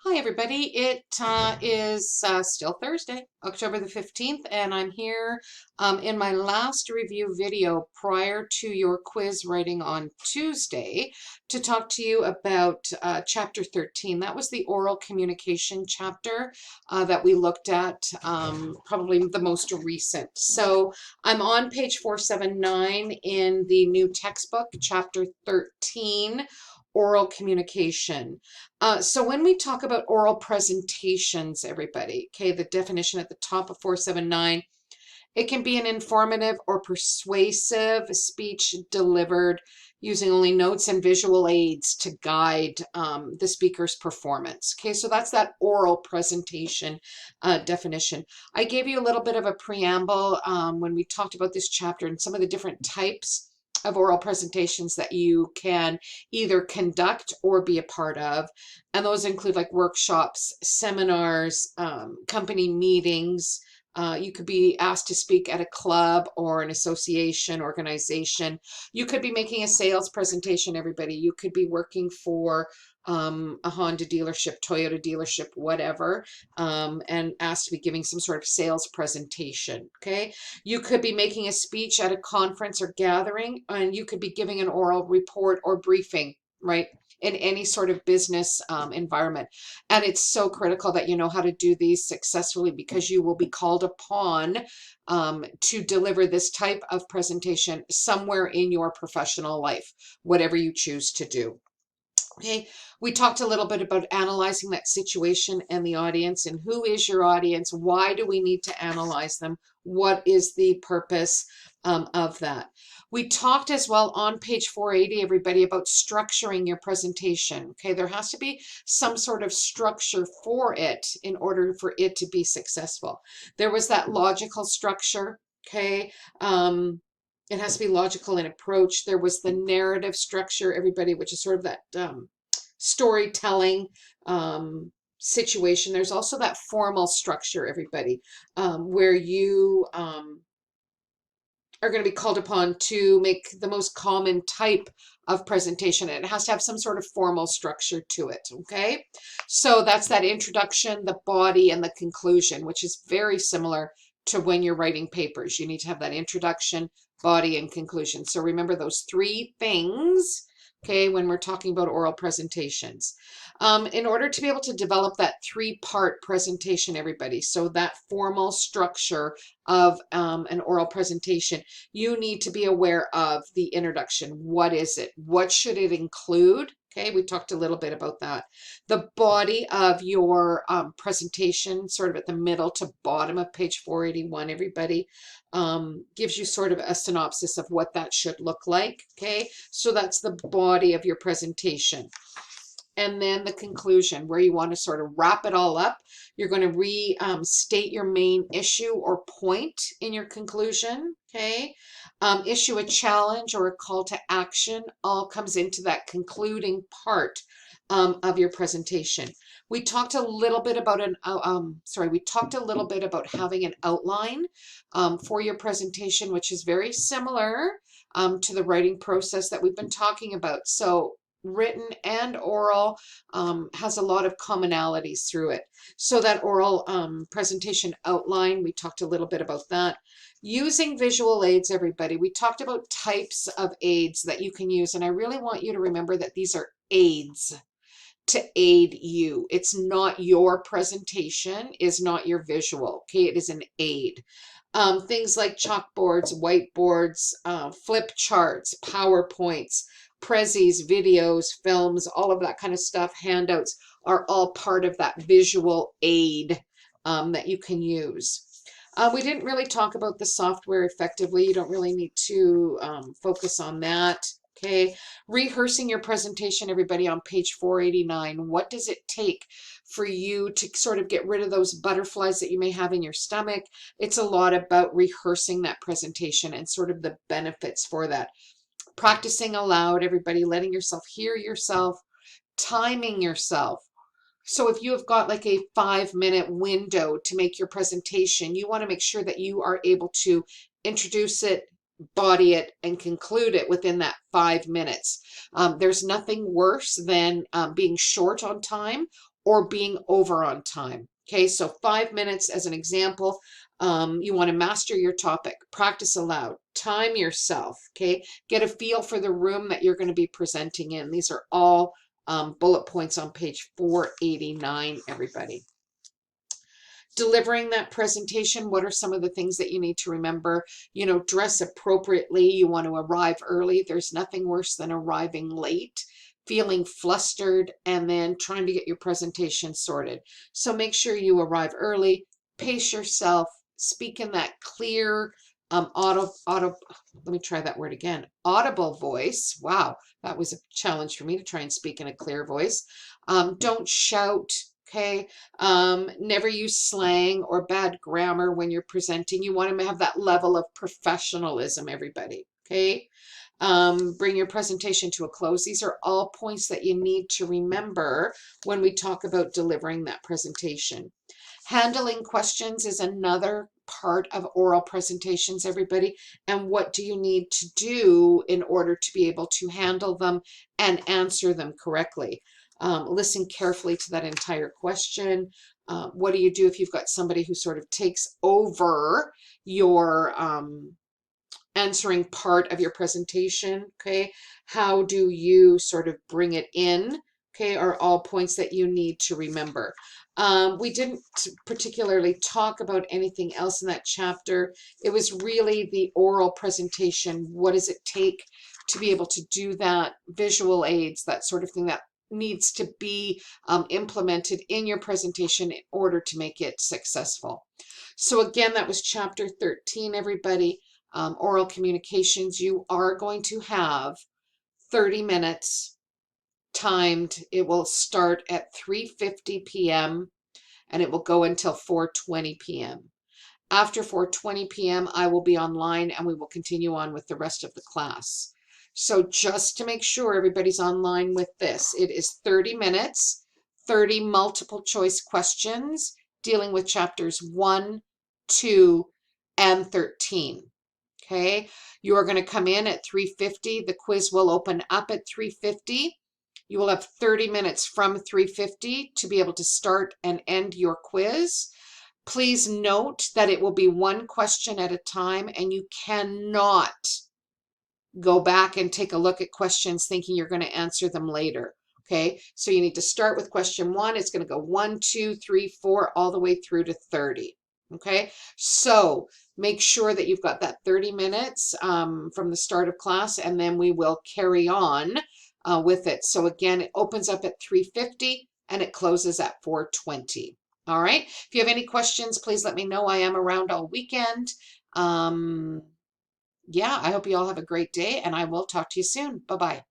Hi, everybody. It is still Thursday, October the 15th, and I'm here in my last review video prior to your quiz writing on Tuesday to talk to you about chapter 13. That was the oral communication chapter that we looked at, probably the most recent. So I'm on page 479 in the new textbook, chapter 13, oral communication. So when we talk about oral presentations, everybody, okay, the definition at the top of 479, it can be an informative or persuasive speech delivered using only notes and visual aids to guide the speaker's performance. Okay, so that's that oral presentation definition. I gave you a little bit of a preamble when we talked about this chapter and some of the different types of oral presentations that you can either conduct or be a part of. And those include like workshops, seminars, company meetings. You could be asked to speak at a club or an association, organization. You could be making a sales presentation, everybody. You could be working for a Honda dealership, Toyota dealership, whatever, and asked to be giving some sort of sales presentation. Okay. You could be making a speech at a conference or gathering, and you could be giving an oral report or briefing, right? In any sort of business environment. And it's so critical that you know how to do these successfully because you will be called upon to deliver this type of presentation somewhere in your professional life, whatever you choose to do. Okay, we talked a little bit about analyzing that situation and the audience and who is your audience? Why do we need to analyze them? What is the purpose of that? We talked as well on page 480, everybody, about structuring your presentation. Okay, there has to be some sort of structure for it in order for it to be successful. There was that logical structure. Okay, it has to be logical in approach. There was the narrative structure, everybody, which is sort of that storytelling situation. There's also that formal structure, everybody, where you are going to be called upon to make the most common type of presentation. And it has to have some sort of formal structure to it. Okay. So that's that introduction, the body, and the conclusion, which is very similar to when you're writing papers. You need to have that introduction, body, and conclusion. So remember those three things, okay, when we're talking about oral presentations. In order to be able to develop that three-part presentation, everybody, so that formal structure of an oral presentation, you need to be aware of the introduction. What is it? What should it include? Okay, we talked a little bit about that. The body of your presentation, sort of at the middle to bottom of page 481, everybody, gives you sort of a synopsis of what that should look like. Okay, so that's the body of your presentation. And then the conclusion, where you want to sort of wrap it all up. You're going to restate your main issue or point in your conclusion. Okay. Issue a challenge or a call to action all comes into that concluding part of your presentation. We talked a little bit about we talked a little bit about having an outline for your presentation, which is very similar to the writing process that we've been talking about. So written and oral has a lot of commonalities through it. So that oral presentation outline, we talked a little bit about that. Using visual aids, everybody. We talked about types of aids that you can use, and I really want you to remember that these are aids to aid you. It's not your presentation, is not your visual, okay? It is an aid. Things like chalkboards, whiteboards, flip charts, PowerPoints, prezzies, videos, films, all of that kind of stuff, handouts are all part of that visual aid that you can use. We didn't really talk about the software effectively. You don't really need to focus on that. Okay, rehearsing your presentation, everybody, on page 489. What does it take for you to sort of get rid of those butterflies that you may have in your stomach? It's a lot about rehearsing that presentation and sort of the benefits for that. Practicing aloud, everybody, letting yourself hear yourself, timing yourself. So if you have got like a 5-minute window to make your presentation, you want to make sure that you are able to introduce it, body it, and conclude it within that 5 minutes. There's nothing worse than being short on time or being over on time. Okay, so 5 minutes as an example. You want to master your topic, practice aloud, time yourself, okay? Get a feel for the room that you're going to be presenting in. These are all bullet points on page 489, everybody. Delivering that presentation, what are some of the things that you need to remember? You know, dress appropriately. You want to arrive early. There's nothing worse than arriving late, feeling flustered, and then trying to get your presentation sorted. So make sure you arrive early, pace yourself, speak in that clear, let me try that word again, audible voice. Wow, that was a challenge for me to try and speak in a clear voice. Don't shout, okay? Never use slang or bad grammar when you're presenting. You want to have that level of professionalism, everybody, okay? Bring your presentation to a close. These are all points that you need to remember when we talk about delivering that presentation. Handling questions is another part of oral presentations, everybody. And what do you need to do in order to be able to handle them and answer them correctly? Listen carefully to that entire question. What do you do if you've got somebody who sort of takes over your answering part of your presentation? Okay, how do you sort of bring it in? Okay, are all points that you need to remember. We didn't particularly talk about anything else in that chapter. It was really the oral presentation. What does it take to be able to do that? Visual aids, that sort of thing that needs to be implemented in your presentation in order to make it successful. So again, that was chapter 13, everybody. Oral communications. You are going to have 30 minutes timed. It will start at 3:50 p.m. and it will go until 4:20 p.m. After 4:20 p.m., I will be online and we will continue on with the rest of the class. So just to make sure everybody's online with this, it is 30 minutes, 30 multiple choice questions dealing with chapters 1, 2, and 13. Okay, you are going to come in at 3:50. The quiz will open up at 3:50. You will have 30 minutes from 3:50 to be able to start and end your quiz. Please note that it will be one question at a time and you cannot go back and take a look at questions thinking you're going to answer them later. Okay, so you need to start with question 1. It's going to go 1, 2, 3, 4, all the way through to 30. Okay, so make sure that you've got that 30 minutes from the start of class, and then we will carry on with it. So again, it opens up at 3:50 and it closes at 4:20. All right, if you have any questions, please let me know. I am around all weekend. Yeah, I hope you all have a great day, and I will talk to you soon. Bye-bye.